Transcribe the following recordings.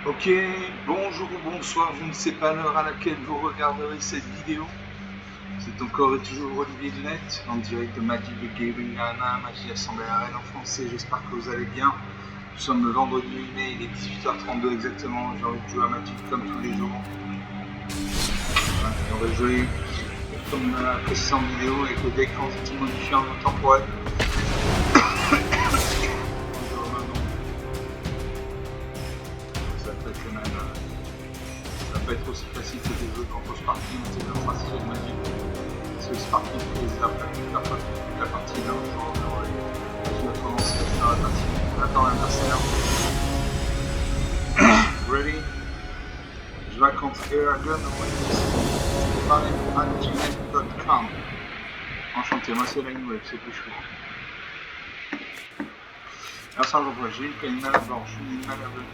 Ok, bonjour ou bonsoir, je ne sais pas l'heure à laquelle vous regarderez cette vidéo. C'est encore et toujours Olivier Lunette, en direct de Magic the Gathering Arena, Magie Assemblée Arène en français, j'espère que vous allez bien. Nous sommes le vendredi 8 mai, il est 18h32 exactement, j'ai envie de jouer à Magic comme tous les jours. On va jouer comme dans la précédente vidéo avec le deck transitif modifié en temporel. Ça peut être aussi facile que des jeux contre Sparky, mais c'est comme stratégie de Magic. Parce que Sparky prise la partie d'un jour, je vais commencer à faire la partie. Attends, un mercenaire. Ready? Je vais contre Eragon gmail.com. Enchanté, moi c'est Linewave, c'est plus chaud. Alors ça revoit, j'ai une mana blanche, une mana bleue,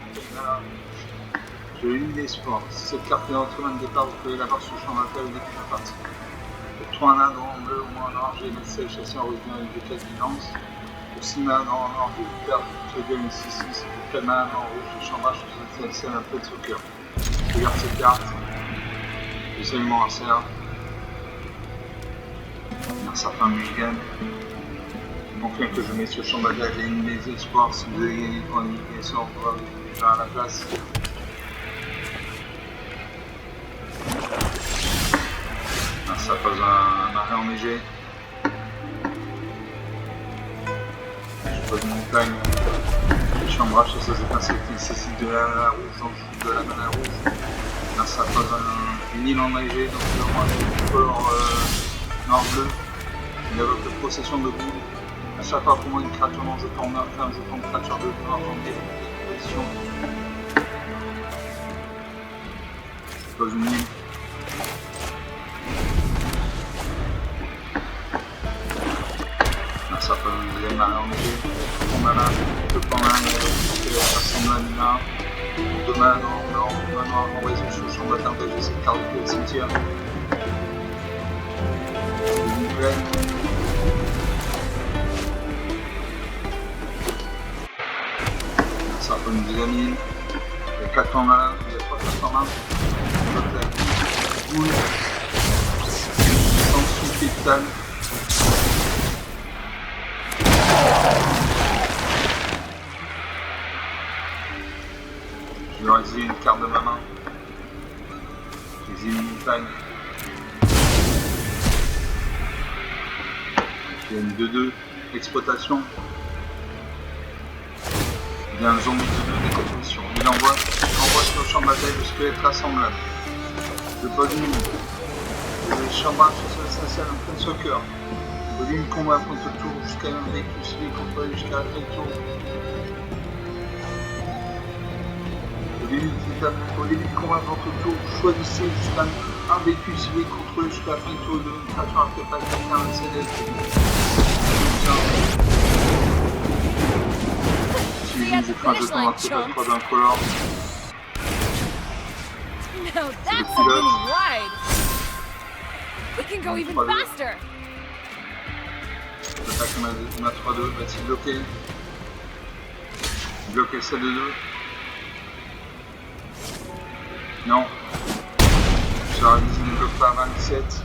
j'ai une des sports. Si cette carte est dans votre main de départ, vous pouvez l'avoir sous le champ d'appel au début de la partie. Pour 3 mana dans en bleu ou en orange, j'ai une selle chasseur revient avec des cases guidance. Pour 6 mana dans orange, je vais perdre trigger une 6-6. Pour 4 mana dans rouge, je chambrage sur cette selle un peu de soccer. Je regarde cette carte. J'essaie de m'en insère. Il y a un certain mulligan. Je confirme que je mets sur le champ d'appel et une des espoirs. Si vous avez gagné pour une indication, on va déjà à la place. Ça pose un arrêt enneigé. Je pose une montagne. Je chambrage sur ces étincelles qui nécessitent de la mana rouge, donc je joue de la mana rouge. Là, ça pose une île enneigée, donc moi je colore noir-bleu. Il évoque de possession de boule. À chaque fois pour moi une créature non jeton en fait un jeton de créature de noir dans des positions. Je pose une île. Ça peut nous aider à enlever mon mana, le plan mana, ça ressemble à Nina, deux mana noir, en raison sur le champ de bataille, j'ai cette carte de cimetière. Une plaine. Ça peut nous aider à mine. Il y a 4 en mana, il y a 3 cartes en main. Boule, sans pétale. Je vais exhiber une carte de ma main. J'exhibe une montagne. J'ai une 2-2. Exploitation. Il y a un zombie de décomposition. Il envoie sur le champ de bataille le squelette rassemblable. Je pose une mine. Je chambrage sur ce essentiel en plein soccer. Volume combat contre le tour jusqu'à un véhicule civil contrôlé jusqu'à la fin du tour. Au début du combat contre le tour, choisissez jusqu'à un véhicule civil contrôlé jusqu'à la fin du tour de une créature artefact avec un CD. Suivi des fins de temps artefact pour d'un color. Now that's a mini ride. We can go even faster. J'attaque ma 3-2, va-t-il bloquer? Bloquer le 7-2. Non. Je réalise ne bloque pas à 27.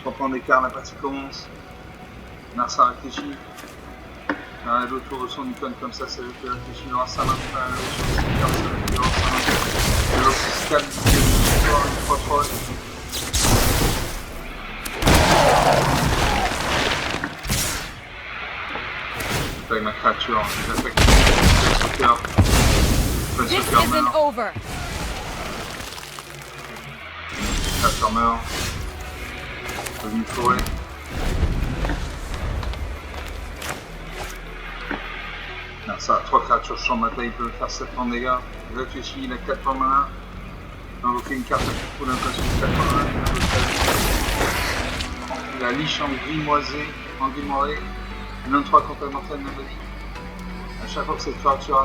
3 points d'écart, la partie commence. Narsa réfléchit. Il arrive autour de son icône comme ça veut qu'il réfléchit, il aura sa main, sur ses cartes, ça veut qu'il aura sa main. Il aura ses stabilité, une 3-3. Avec ma créature, j'attaque le soccer. Le soccer meurt. Le créature meurt. Dans une forêt. Là, ça a 3 créatures champ de bataille, il peut faire 7 points de dégâts. Il réfléchit, il a 4 points de mana. Il a invoqué une carte à coup d'impression de 4 points de mana. Il a liche en grimoisé, en grimoiré. 23 contre la mortelle de la vie. A chaque fois que cette créature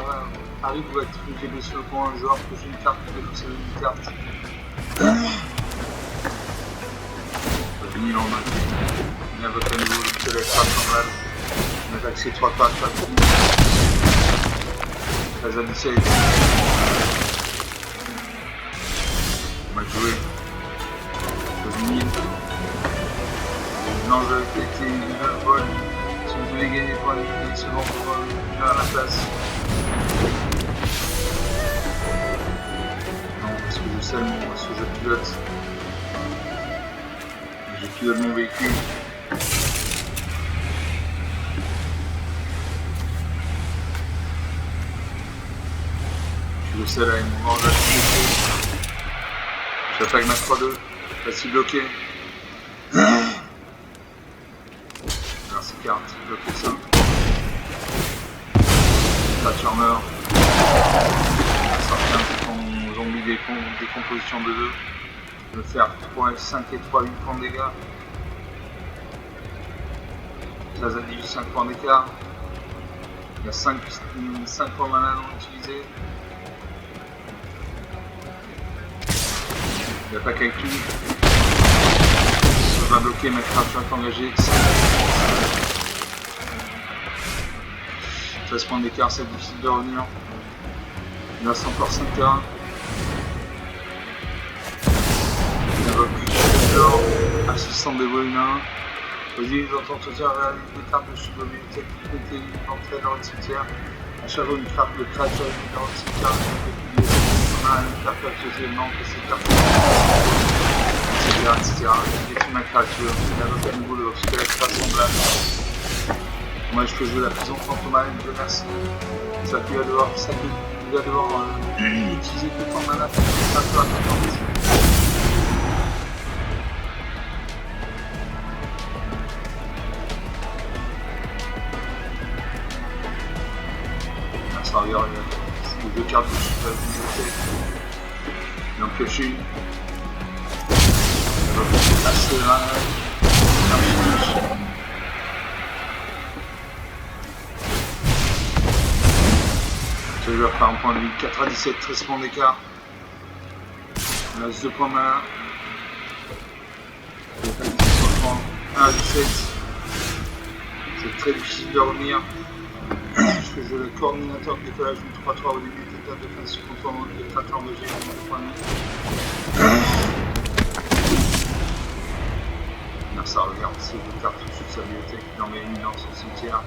arrive, vous êtes TGB sur le point un joueur, touche une carte, vous défaussez une carte. Il en a. Il a votre niveau, le squelette rassemblable. On attaque ces 3 cartes. 13 à 17. Mal joué. 12 000. L'enjeu était le vol. Si vous voulez gagner pour les secondes pour faire la place. Non, parce que je sais parce que je pilote. Je pilote mon véhicule. Je sais là, il me mange à tout. J'attaque ma 3-2. Facile bloqué. Merci carte, bloqué ça. Stature meurt. Sortir un peu ton zombie décomposition de 2. Je vais faire 5 et 3, 8 points de dégâts. 13 à 18, 5 points d'écart. Il y a 5 points mana non utilisés. Il attaque avec tout. Ça va bloquer, ma créature est engagée. 13 points d'écart, c'est difficile de revenir. Il reste encore 5 terrains. Il va plus dehors. Assistant des volumes. Vas-y, j'entends te dire des cartes de sous-mobilité qui peut être entrées dans le cimetière. À chaque fois, une carte de créature est dans le cimetière. On a une carte associée, non, que c'est carte. Etc. Il détruit ma créature. Il a notre nouveau le squelette rassemblable. Moi, je peux jouer la prison fantomale, Dieu merci. Ça va devoir utiliser tout le temps de mana pour que ça soit importante. Ça regarde, c'est les deux cartes que je suis il en pioche une. Assez rare. Je vais faire un point de vie. 4 à 17, 13 points d'écart. Il reste 2 points de mana. 1 à 17. C'est très difficile de revenir. Parce que je le coordinateur de décollage du 3-3 au début de l'état de défense contre les créatures engagées dans le point de vie. Ça regarde, c'est une carte sous sa bibliothèque, il en met une dans son cimetière.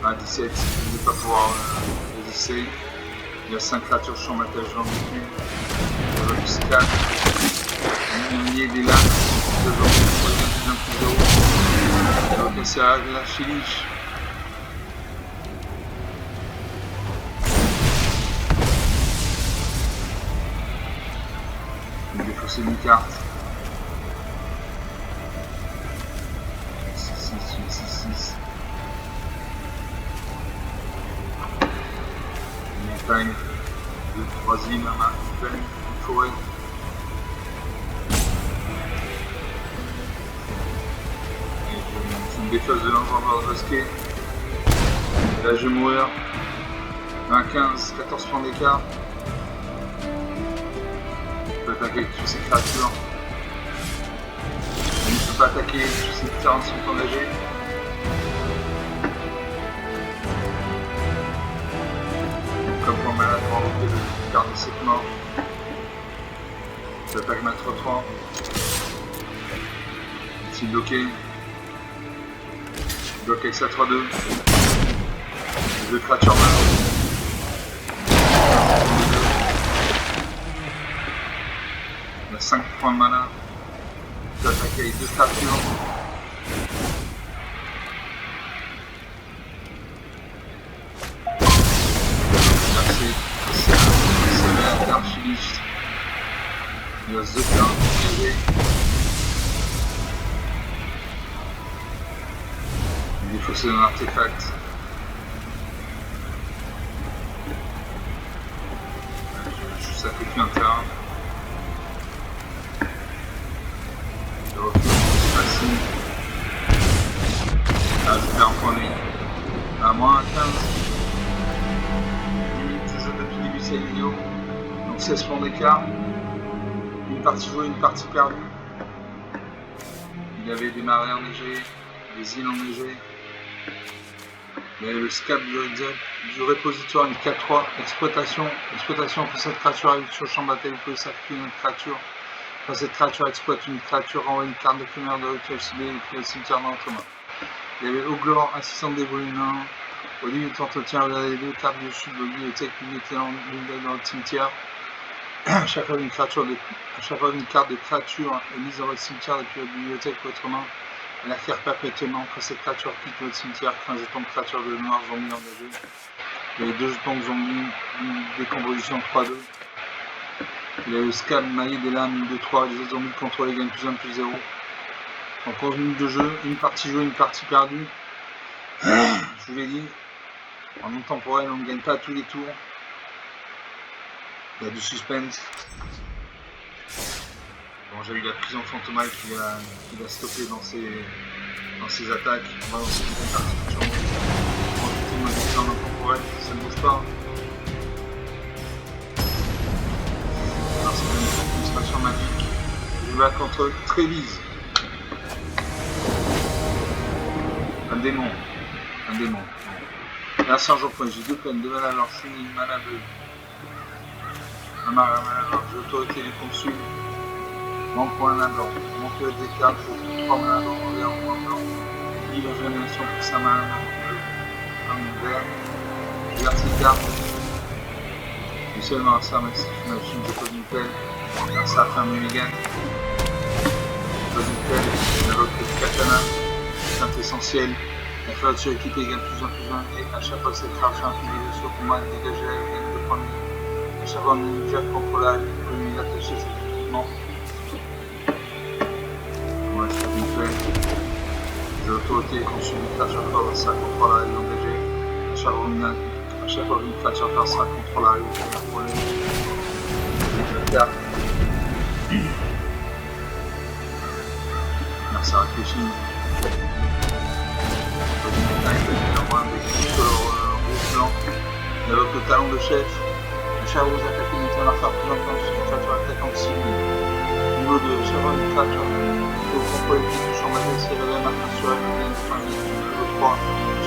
À 17, il ne va pas pouvoir résister. Il y a 5 créatures sur ma tâche dans le véhicule. Il y a le Piscal. Il y a des lames, il va casser la chiliche. Il faut défausser une carte. 6. Une montagne, 2, 3 îles, une forêt. Et je me défasse de l'enjambeur masqué. Et là je vais mourir. 20, 15, 14 points d'écart. Je peux attaquer avec toutes ces créatures. Je ne peux pas attaquer, tous ces terrains sont engagés. Comme pour malade, on va garder cette mort. J'attaque ma 3-3. Ici bloqué. Je bloque avec sa 3-2. Les 2 créatures meurent. Il y a 5 points de mana. J'attaque avec 2 créatures. C'est l'archiviste. Il reste 2 cartes engagées. Il est faussé d'un artefact. Je sacrifie un terrain. Je refuse facile. Là, je perds un point de vie. À moins 15. Limite, jeu depuis le début, c'est vidéo. Donc 16 points d'écart. Une partie jouée, une partie perdue. Il y avait des marais enneigées, des îles enneigées. Il y avait le scap du Red du répositoire une 4-3, exploitation que cette créature arrive sur le champ de bataille, vous pouvez sacrifier une créature. Quand cette créature exploite une créature, envoie une carte de primaire de rituel ciblé et puis le cimetière dans votre main. Il y avait Oglor, assistant des brûlins. Au lieu de entretien, vous avez 2 cartes dessus de vos bibliothèques, vous mettez dans le cimetière. À chaque fois une carte de créature est mise dans votre cimetière depuis votre bibliothèque ou votre main. Elle acquiert perpétuellement. Quand cette créature quitte votre cimetière, un jeton de créature de noir zombie engagé. Il y avait 2 jetons de zombie, une décomposition 3-2. Il y a le scab maillé des lames 2-3, les autres zombies contrôlés gagnent plus 1 plus 0. En 11 minutes de jeu, une partie jouée, une partie perdue. Je vous l'ai dit, en non temporel, on ne gagne pas tous les tours. Il y a du suspense. Bon, j'ai eu la prison fantomale qui va stopper dans ses attaques. On va lancer une partie sur moi. On va utiliser en non temporel, ça ne bouge pas. Alors, c'est une administration magique. Je vais contre Trévise. Un démon. Là, c'est un jour point. J'ai 2 peines, 2 mana blanche, une mana bleue. Un mana blanche, j'ai l'autorité du consul. Manque pour un mana blanc. Manque des cartes pour 3 mana blancs en vert ou en blanc. Livre génération pour 5 mana bleu. Un vert. Je garde ces cartes. Je suis seulement un sar maxi, machine, j'ai pas d'une pelle. Un sar fait un mulligan. Pas d'une pelle. Une invoque de katana. C'est essentiel. La flotte suréquipée égale plus 1 plus 1 et à chaque fois que cette créature inflige des sauts pour moi dégager elle gagne 2 points de vie. À chaque fois une jack contre la vie, vous pouvez l'attacher cet équipement. Moi je fais une plaie. J'ai l'autorité conçue d'une créature forte, ça contrôle la vie engagée. À chaque fois une créature forte, ça contrôle la vie, c'est un problème. Je carte. Merci à réfléchir. Il invoque le talon de chef. À chaque fois que vous attaquez une créature plus intense, une créature attaquante cible. Niveau 2, chaque fois une créature vous contrôlez le champ de bataille, si elle avait un marqueur sur elle, vous gagnez de fin de vie. Niveau 3,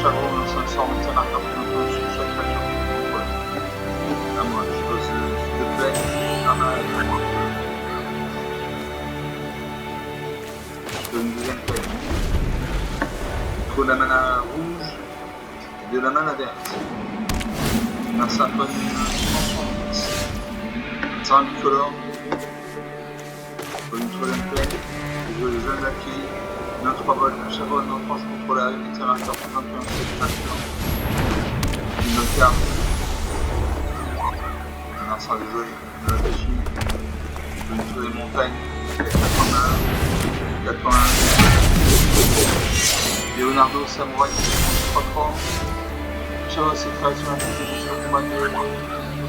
chaque fois que vous lancez un sort, mettez un marqueur plus intense sur chaque créature que vous contrôlez. À moi, je pose 2 plaques, un mal et un moins. Je donne une deuxième plaque. Il faut de la mana rouge et de la mana verte. Un symphonie, dimension X. C'est un bicolore. Pour une troisième plaine. Je les jeunes acquis. 9-3 volts. À chaque fois, notre tranche contrôlable. Et tire un cœur pour 21 une autre carte. Un instant de jeu. Une autre machine. Une troisième montagne. 81. Leonardo Samouraï 3-3. Ciao, cette création infligée sur le combat de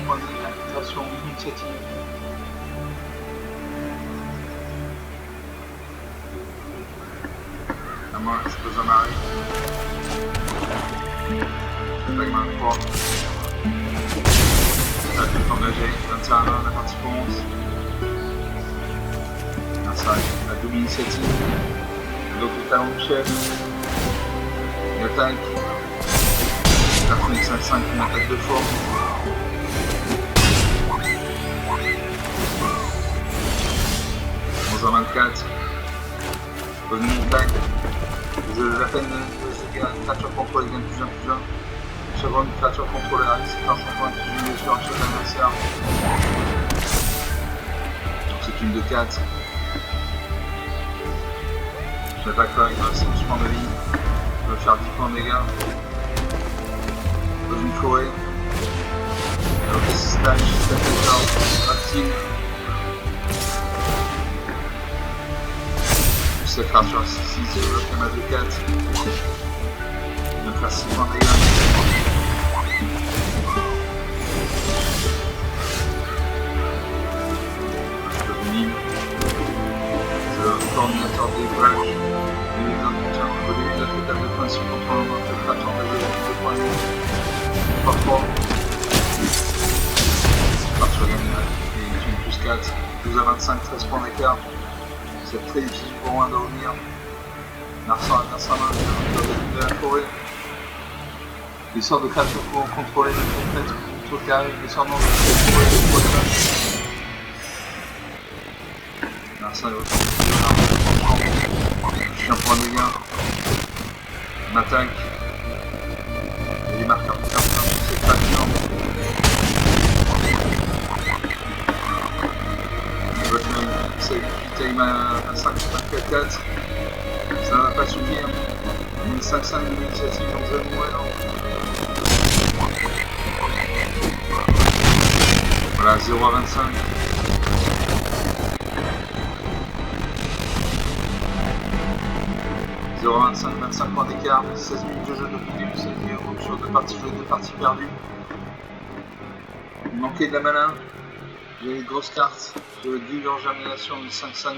point de vue création initiative. À moi, je pose un arrêt. Avec ma 3. La tête engagée, 21 à 1, la partie commence. Ça arrive, la double initiative. Donc le talon de chef. Il attaque. La Phoenix 5-5 qui m'attaque 2 fois. Dans un 24. Je pose une montagne. La peine de une créature contrôlée gagne plus 1 plus 1. Chaque fois une créature contrôlée arrive, c'est un changement infligé sur chaque adversaire. Donc c'est une de 4. Je l'attaque là, il me reste 11 points de vie. Je vais faire 10 points de dégâts. Dans une forêt. Alors que c'est slash, active. Cette créature à 6-6, je vais faire ma 2-4. Je vais faire 6 points de dégâts. Je domine. Je coordinateur des plaques. Et les entretiens. Au début de la totale de fin, si on contrôle notre créature engagée, 2 points de vie. Parfois. Créature gagne. Et une plus 4. 12 à 25, 13 points d'écart. C'est très difficile pour moi de revenir. Narsan à main, de la forêt. Les sortes de créatures pour contrôler le complète contre carré, descendant de contrôler le poison. Là, ça va je tiens pour un dégât. On attaque. Et les marqueurs de carte sur cette créature. Ça time à 5 4-4. Ça ne va pas suffire. Une 5-5 de l'initiative, donc je vais mourir. Voilà, 0 à 25. 0 à 25, 25 points d'écart, 16 minutes de jeu depuis le début, c'est-à-dire sur 2 parties jouées, 2 parties perdues. Il manquait de la mana. Il y a des grosses cartes. Le Guide en germination de 5-5.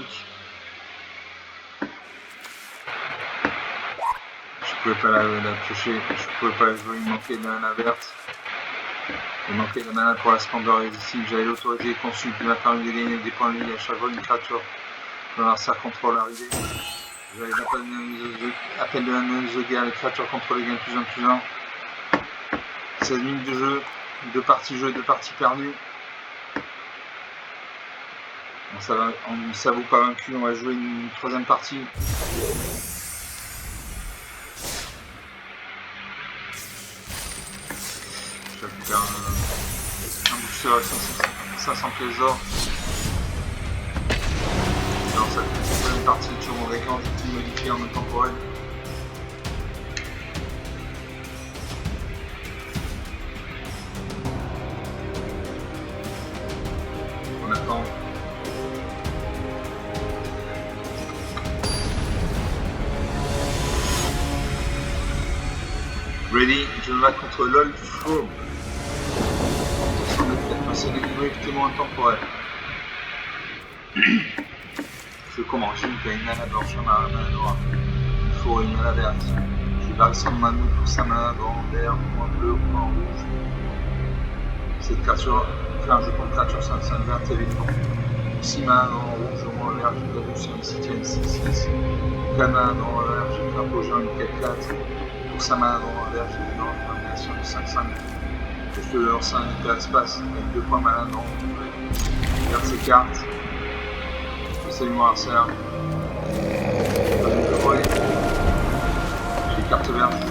Je pouvais pas la piocher, je pouvais pas la jouer, il manquait de la mana verte. Il manquait de la mana pour la splendeur irrésistible. J'avais l'autorité consulte qui m'a permis de gagner des points de vie à chaque fois une créature dont l'adversaire contrôle l'arrivée. J'avais l'appel de l'analyse de guerre, les créatures contrôlées gagnent plus 1 plus 1. 16 minutes de jeu, 2 parties jouées, 2 parties perdues. Bon, ça vaut pas vaincu, on va jouer une 3e partie. Je vais faire un booster avec 500 pièces d'or. Dans cette deuxième partie, toujours mon récran qui modifie en temporel. On attend. Ready, je me bats contre LOL Frog. C'est des niveaux effectivement intemporels. Je commence, j'ai une mana blanche, une mana noire. Il faut une mana verte. Je vais varier son mana pour sa mana en vert, ou en bleu, ou en rouge. Cette créature, faire un jeu contre créature 5-5 verte évidemment. 6 mana en rouge ou en vert, j'ai perdu sur une 6ème 6-6. 4 mana en vert, j'ai fait un beau jeu, une 4-4. Pour sa mana en vert, j'ai fait une combinaison de 5-5. Je peux lancer un hyperespace avec 2 points mana dans je garde ses cartes. J'essaie de mon adversaire. J'ai carte verte,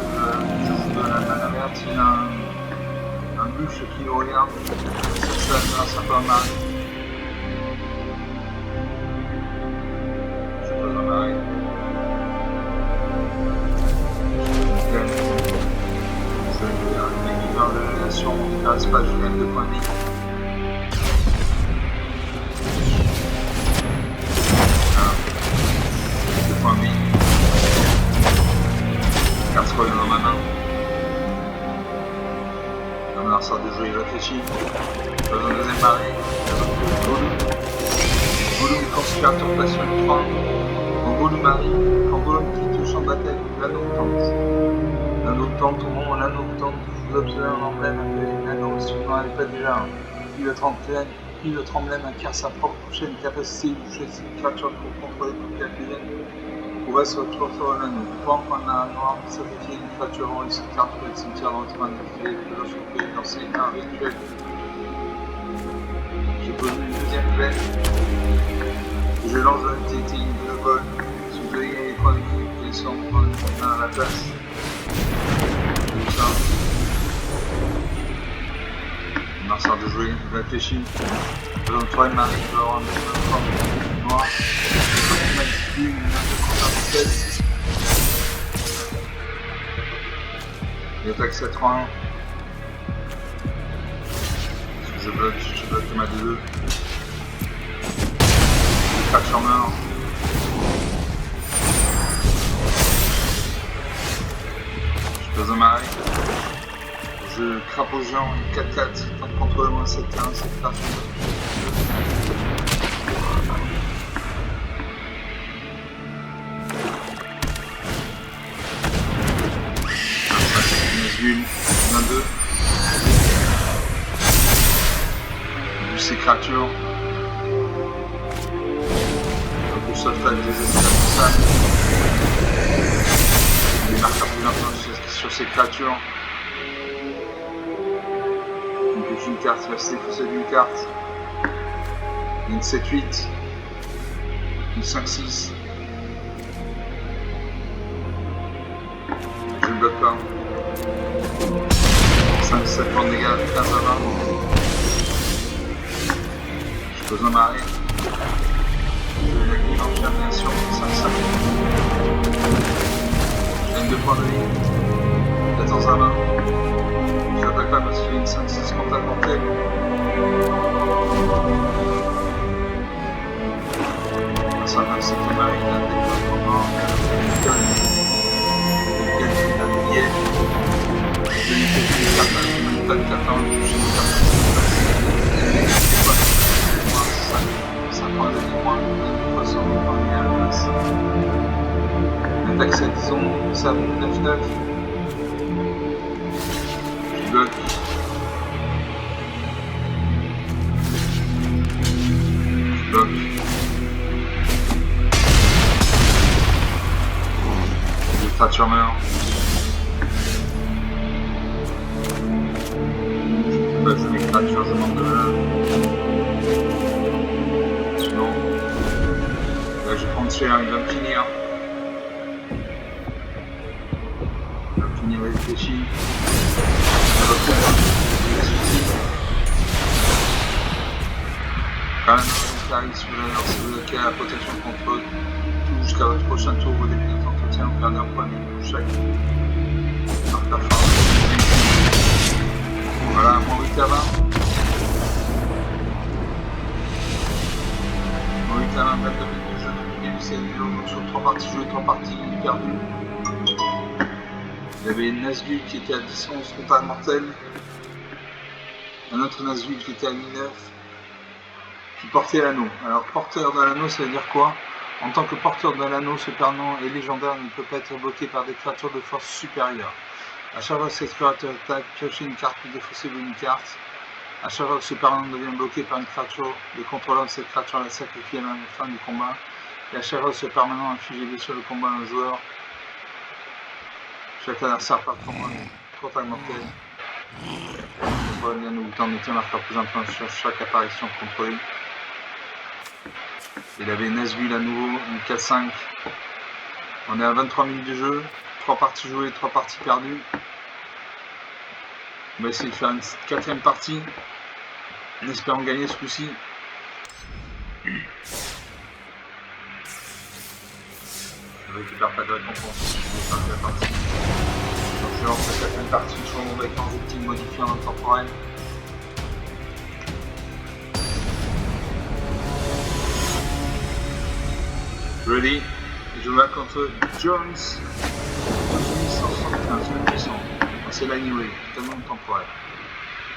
je joue de la mana verte. Il y a un bûche qui nous regarde. Ça peut en marrer. Je pose en marée. Dans de relation, il ne reste pas, je gagne 2 points de vie. Voilà. 2 points de vie. Carte revient dans ma main. On a sorte de jeu, il réfléchit. J'ai besoin de deuxième marée. Gollum considère ton passion 3. Quand Gollum arrive, quand Gollum quitte le champ de bataille, l'anneau tente. L'anneau tente au moment où l'anneau tente. Vous observez un emblème appelé l'anneau, si vous n'en avez pas déjà un. Puis le emblème acquiert sa propre prochaine capacité de toucher cette créature pour contrôler toute la cuisine. Pourrait se retrouver sur l'anneau. Point en un noir, sacrifier une créature en cette carte pour le cimetière dans votre main de filet de l'autre pays dans ses cartes rituels. J'ai posé une deuxième veine. Je lance dans une tétine de vol. Si vous avez gagné les points d'équipe, ils sont dans le matin à la place. Tout ça. Marcel de jouer, il réfléchit. Besoin de 3 marines, je vais avoir un peu noir. Une de 37. Il attaque 7-3-1. Je bloque ma 2-2. Je craque sur mort. Je pose un marée. Je crapaud géant, une 4-4, tant de contrôle moins 7-1, c'est parti. Nazgûl, 22. Vu ces créatures. Donc le sauvetage des esclaves, les marqueurs plus importants sur ces créatures. Une pioche une carte, il va se défausser d'une carte. Une 7-8. Une 5-6. Je ne bloque pas. 5-7 points de dégâts, 15 à 20. Je pose un marée. Je vais la grille en germination, 5-5. Je gagne 2 points de vie. 14 à 20. Je n'attaque pas parce qu'il y a une 5-6 contre mortelle. Ça va, c'est que Marie, il a des déplacements, il a des billets. Je lui fais des cartes, je lui donne 4 ans, je suis une carte. C'est quoi? 5 points de vie moins, de toute façon, on va bien à la place. L'attaque, c'est disons, ça 9-9. Je bloque. Je bloque. Créature meurt. Bah, c'est des créatures, je manque de là. Sinon, là, je vais prendre cher, il va me finir. Il va me finir réfléchi. Ça va faire des soucis. Quand même, si vous avez lancé le cas, la protection contre eux, tout jusqu'à votre prochain tour au début de votre entretien, vous perdez un point de vie pour chaque performance. Voilà, moins 8 à 20. Moins 8 à 20, 22 minutes de jeu depuis le début, c'est sur 3 parties jouées, 3 parties perdues. Il y avait une Nazgûl qui était à 10-11 contre mortel. Un autre Nazgûl qui était à 9. Qui portait l'anneau. Alors, porteur de l'anneau, ça veut dire quoi? En tant que porteur de l'anneau, ce permanent est légendaire, ne peut pas être bloqué par des créatures de force supérieure. À chaque fois que cet explorateur attaque, piochez une carte ou défaussez-vous une carte. À chaque fois que ce permanent devient bloqué par une créature, le contrôleur de cette créature la sacrifie à la fin du combat. Et à chaque fois que ce permanent inflige des blessures de combat à un joueur, chaque adversaire part contre un mortel. Le problème vient de vous permettre de marquer plus un point sur chaque apparition contrôlée. Il avait Nazgûl à nouveau, une 4-5. On est à 23 minutes de jeu, 3 parties jouées, 3 parties perdues. On va essayer de faire une 4ème partie, en espérant gagner ce coup-ci. Je récupère pas de récompense, je vais faire la partie. Donc je lance la 4ème partie, je remonte avec un outil modifiant intemporel. Ready, je vais contre Jones, 1175, le puissant. C'est l'anyway, tellement temporel.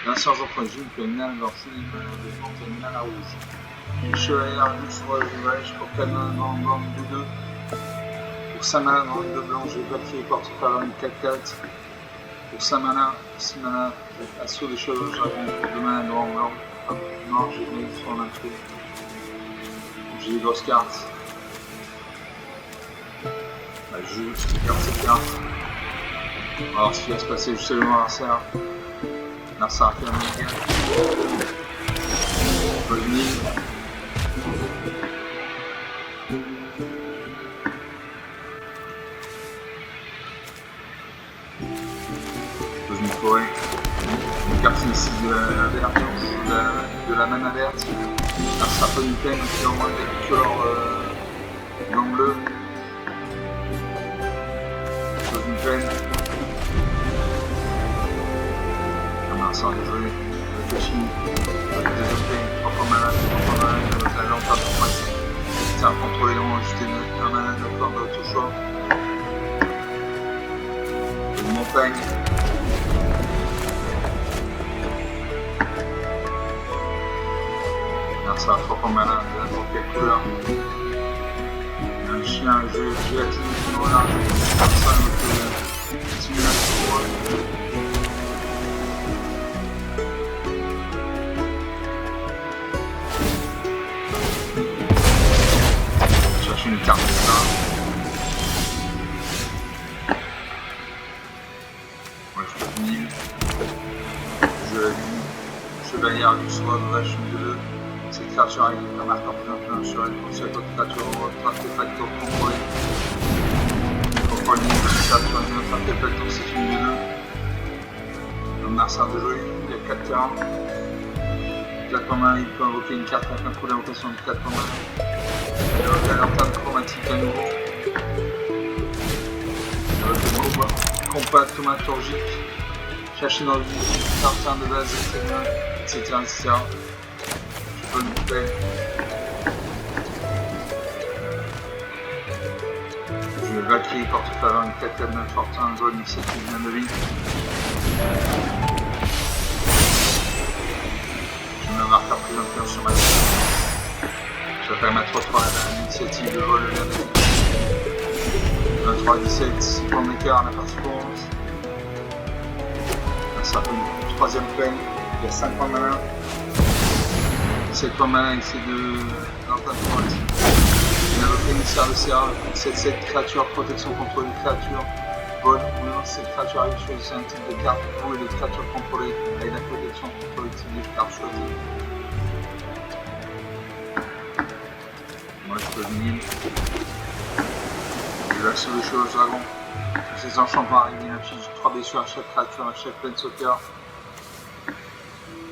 D'un sergent point Jules, que une nana blanche, une nana rouge. Une chevalier ardue sur le rivage pour 4 mains dans le blanc de 2. Pour 5 manas dans le 2 blanc, j'ai battu porte par une 4-4. Pour 5 manas, 6 manas, assaut des chevaux dragon, 2 manas noir blanc. Noir, j'ai mis sur l'intrus. J'ai des grosses cartes. Bah, je garde cette carte. On va voir ce qui va se passer juste le Narcea. Narcea qui a un méga. Revenir. Pose une forêt. Une carte ici de la verte, de la mana verte. Narcea peut une peine qui est au moins des couleurs blanc bleu. Une peine. Sans désolé, réfléchis, désolé, 3 fois malade, la lampe à ton face. C'est un contrôle élément, ajouter un malade de corps d'auto-choix. Une montagne. Non, ça va 3 fois malade, n'importe quelle couleur. Un chien, un jeu, gélatine, une renard, comme ça, une simulation pour moi. Une carte de ça. Ouais, je peux finir. Chevalière du soir de la chute de l'œuf. Cette créature avec un marqueur plein sur elle pour chaque autre créature artefact contrôlé. Contrôle niveau de créature et notre artefact dans cette ligne de l'œuf. Un Marcin de jeu, il y a 4 terrains. 4 en main, il peut invoquer une carte avec un coup d'invocation de 4 en main. Il y a un lanterne chromatique à nouveau. Compas thaumaturgique. Chercher dans le vide, lanterne de base, etc. Je peux le couper. Je vais Valkyrie, porte-faveur, une 4 9 fortin, zone initiative, de vie. Je mets un marqueur plus influent sur ma vie. J'appelle ma 3-3 à l'initiative de vol de la vie. 23-17, 6 points d'écart à la partie pour 11. Ça fait une troisième peine, il y a 5 points malins. 7 points malins avec ces deux lanternes chromatique. Il y a le émissaire de CA, 7-7 créatures, protection contre les créatures. Vol ou non, cette créature arrive choisir un type de carte, vous et les créatures contrôlées avec la protection contre le type de carte choisie. Moi je peux venir. Je vais axer le chevaux au dragon. Ces enchantements arrivent, il affiche 3 blessures à chaque créature, à chaque pleine sauteur.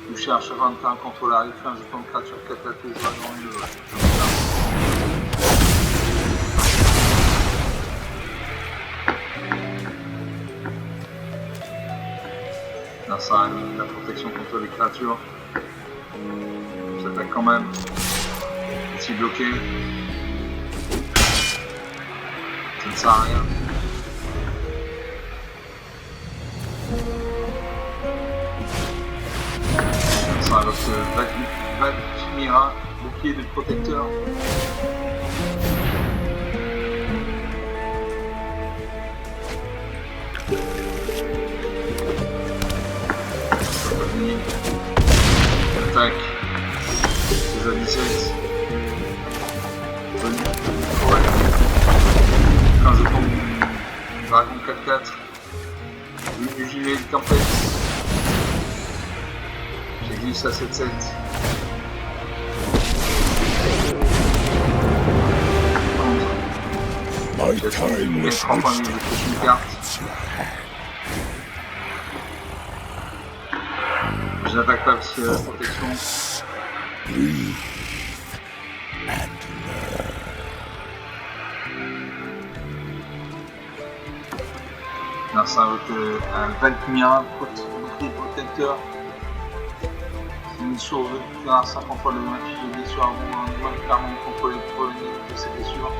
Toucher à chaque 21 contrôle arrive, fait un jeton de créature 4 à tous, dragon et le vol. Là ça a mis la protection contre les créatures. J'attaque quand même. Ici bloqué. Ça ne sert à rien. Ça avec Valkyria, bouclier de protecteur. Attaque. Déjà 17. Ouais. Quand je tombe, dragon 4-4. Du gilet de tempête. J'ai glissé à 7-7. J'ai 3 points de vie, je touche une carte. Je n'attaque pas parce que la protection. Là, ça avec un Valkyria, bouclier protecteur. Une source de grâce à contrôle de match de blessure avant un nouveau clairement contrôlé pour revenir de ses blessures.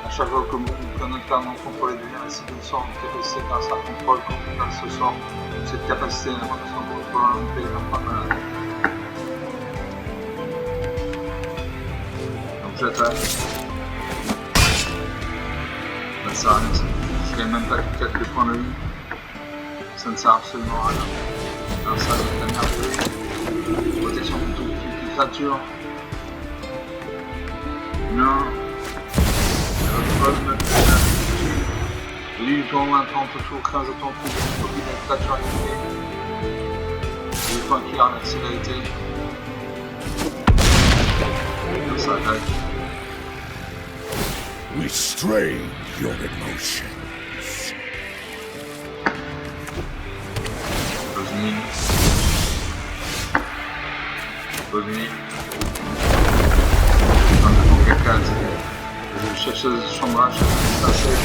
À chaque fois que notre clairement contrôlé devient ainsi de sort, une capacité grâce à contrôle grâce ce sort. Cette capacité à la protection de contrôle en paye d'un point malade. Donc j'attaque. Ça ne sert à rien, je gagne même pas 4 points de vie. Ça ne sert absolument à rien. Alors ça avec la merde de vie. Protection contre toute créature. Non. Lui, tourne un temps, toujours 15 à ton coup, pour qu'il ait la créature animée. Les points qui gardent la célérité. Comme ça attaque. Restrain your emotions. Rosny. Dans le 4-4. Je cherche ce chambrage, ça c'est.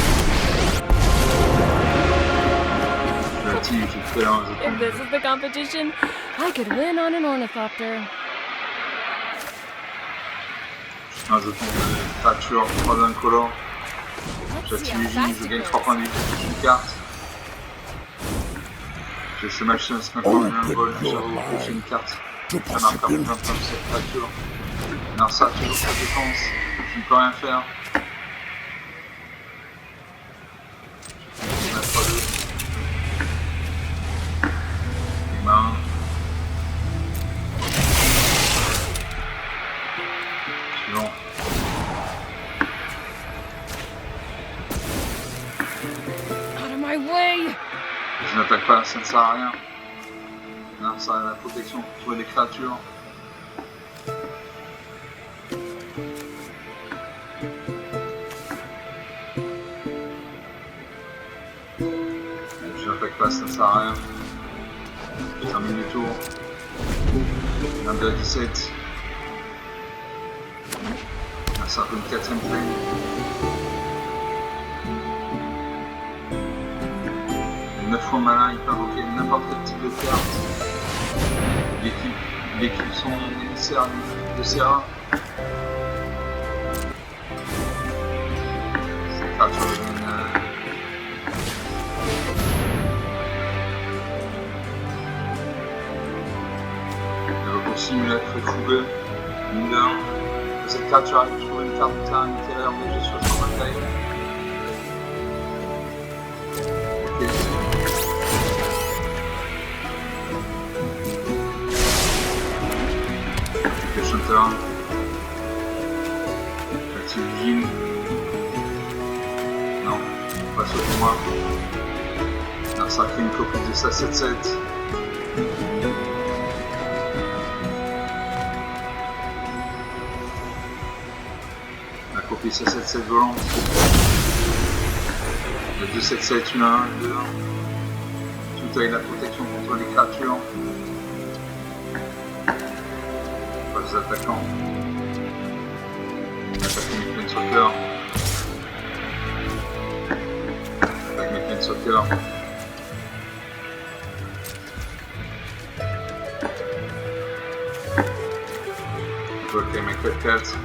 Je l'active, je fais là, je If tombe. this is the competition, I could win on an ornithopter. Un jeton de créature, 3 incolores. J'active Eugene, je gagne 3 points de vie, je touche une carte. J'ai ce machin, c'est encore un vol, je touche une carte. Ça marque un 20 de cette créature. Alors ça, toujours sa défense, je ne peux rien faire. Je vais mettre 2. Les mains. Suivant. Out of my way! Je n'attaque pas, ça ne sert à rien. Non. Ça a la protection pour trouver les créatures. Je n'attaque pas, ça ne sert à rien. Je termine le tour. 22 à 17. Ça fait une 4ème flame. Neuf fois malin, il peut invoquer n'importe quel type de carte. L'équipe sont émissaires de Serra. Cette créature devient évoque aussi Mulâtre fougueux. Mine de 1. Cette créature arrive sur une carte de terrain littéraire engagée sur le champ de bataille. Ok. Chanteur. J'active Vigile. Non, pas sur moi. Ça crée une copie de ça 7-7. La copie ça 7-7 volante. Le 2-7-7, 1-1, 2-1. Tout avec la protection contre les créatures. Les attaquants. Attaque mes Planeswalkers. Attaque mes Planeswalkers. Je vois qu'il y a mes 4-4.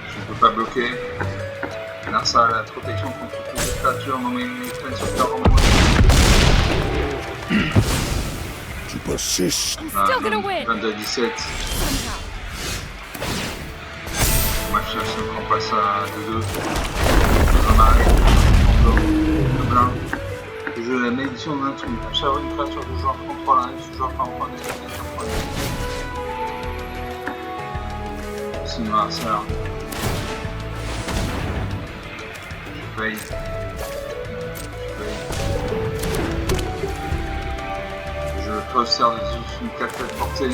Je ne peux pas bloquer. Narsa a la protection contre toutes les créatures nommées Planeswalkers en moi. To persist. I'm still gonna win. 22 à 17. Somehow. Moi je ne prends pas ça à 2-2. Je m'arrête. Le blanc. Je joue la malédiction d'un truc. À chaque fois une créature de joueur contrôle arrive, ce joueur par en point de créature première. C'est une marceur. Je paye. Je possède dessus une 4 têtes portée.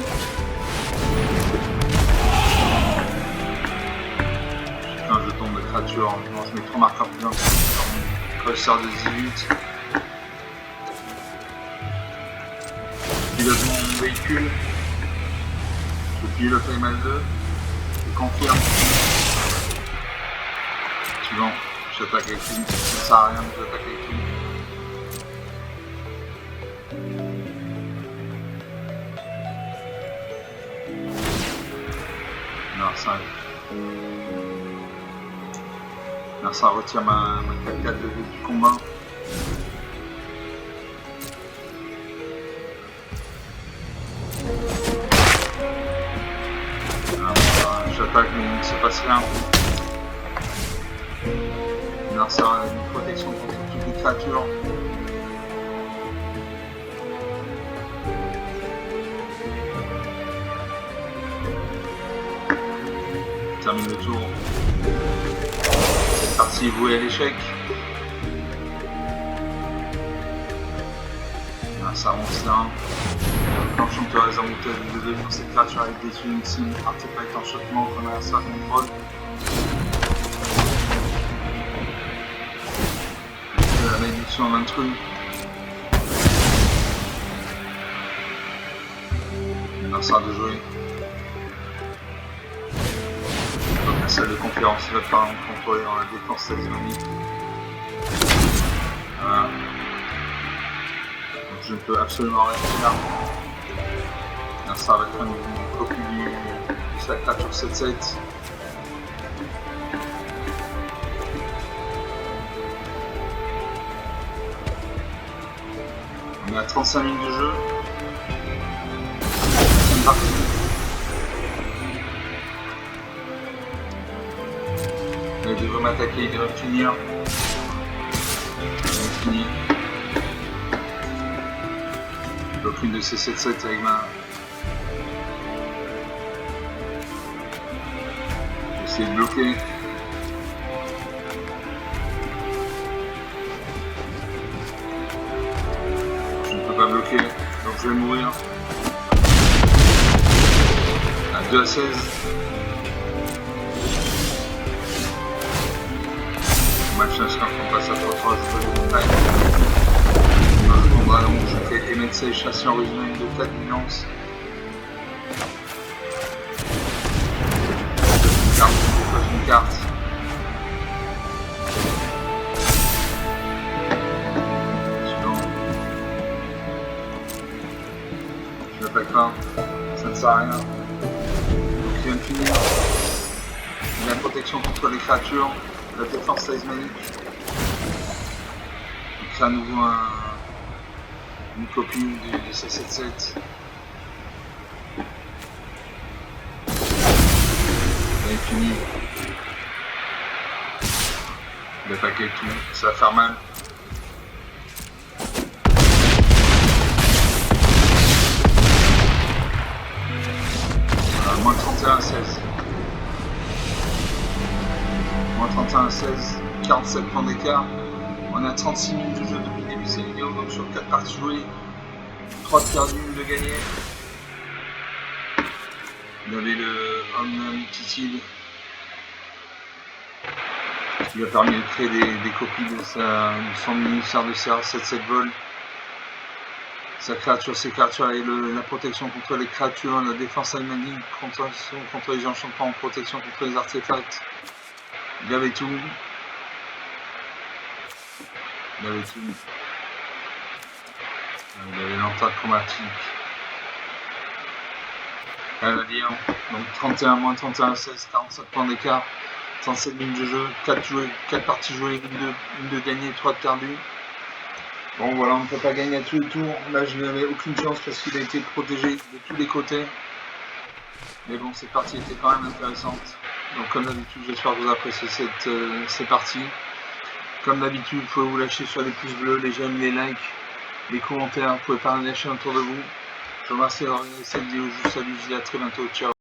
J'ai un jeton de créature. Non, je mets 3 marqueurs plus importants. Possède de 18. Pilote mon véhicule. Je pilote le mal 2. Je confirme. Suivant, j'attaque avec lui. Ça sert à rien, j'attaque avec lui. Non, ça retire ma 4-4 de vue du combat. J'attaque mais il ne se passe rien. Ça a une protection contre toutes les créatures. Je termine le tour. Cette partie est vouée à l'échec. Ça avance là. L'enchanteur des amouteuses de 2 pour cette créature avec des uniques artefact enchantement qu'on a un certain contrôle. La malédiction en intrus. Ça de jouer. Donc la salle de conférence va pas contrôler dans la défense talismanique. Voilà. Donc je ne peux absolument rien faire. Ça va être une copie de sa créature 7-7. On est à 35 minutes de jeu. C'est parti. Il devrait m'attaquer, il devrait me finir. Il est fini. Donc une de ces 7-7 avec ma... J'ai essayé de bloquer. m'a bloqué, donc je vais mourir. À 2 à 16. Match NASCAR qu'on passe à 3-3, je peux le time. On va donc je fais MXA châssis original de 4 nuances. Une carte. Suivant. Je l'attaque pas, ça ne sert à rien. Donc il vient de finir. Il a la protection contre les créatures, la défense seismique. Donc c'est à nouveau une copie du C77. Il est fini. Le paquet tout, ça va faire mal. Moins 31 à 16. Moins 31 à 16, 47 points d'écart. On a 36 minutes de jeu depuis le début de cette vidéo, donc sur 4 parties jouées, 3 de perdu, 1 de gagné. Vous avez le Omnium Titile qui lui a permis de créer des copies de son ministère de CR77 vol. Sa créature, ses créatures et la protection contre les créatures, la défense animalique, contre les enchantements, protection contre les artefacts. Il avait tout. Il avait tout. Il avait l'entente chromatique. Cavalier, donc 31 moins 31 à 16, 47 points d'écart, 37 minutes de jeu, 4 parties jouées, 1 de gagné, 3 de perdu. Bon voilà, on ne peut pas gagner à tous les tours. Là je n'avais aucune chance parce qu'il a été protégé de tous les côtés. Mais bon, cette partie était quand même intéressante. Donc comme d'habitude, j'espère que vous appréciez ces parties. Comme d'habitude, vous pouvez vous lâcher sur les pouces bleus, les j'aime, les likes, les commentaires. Vous pouvez parler autour de vous. Je vous remercie d'avoir regardé cette vidéo. Je vous salue, je vous dis à très bientôt. Ciao.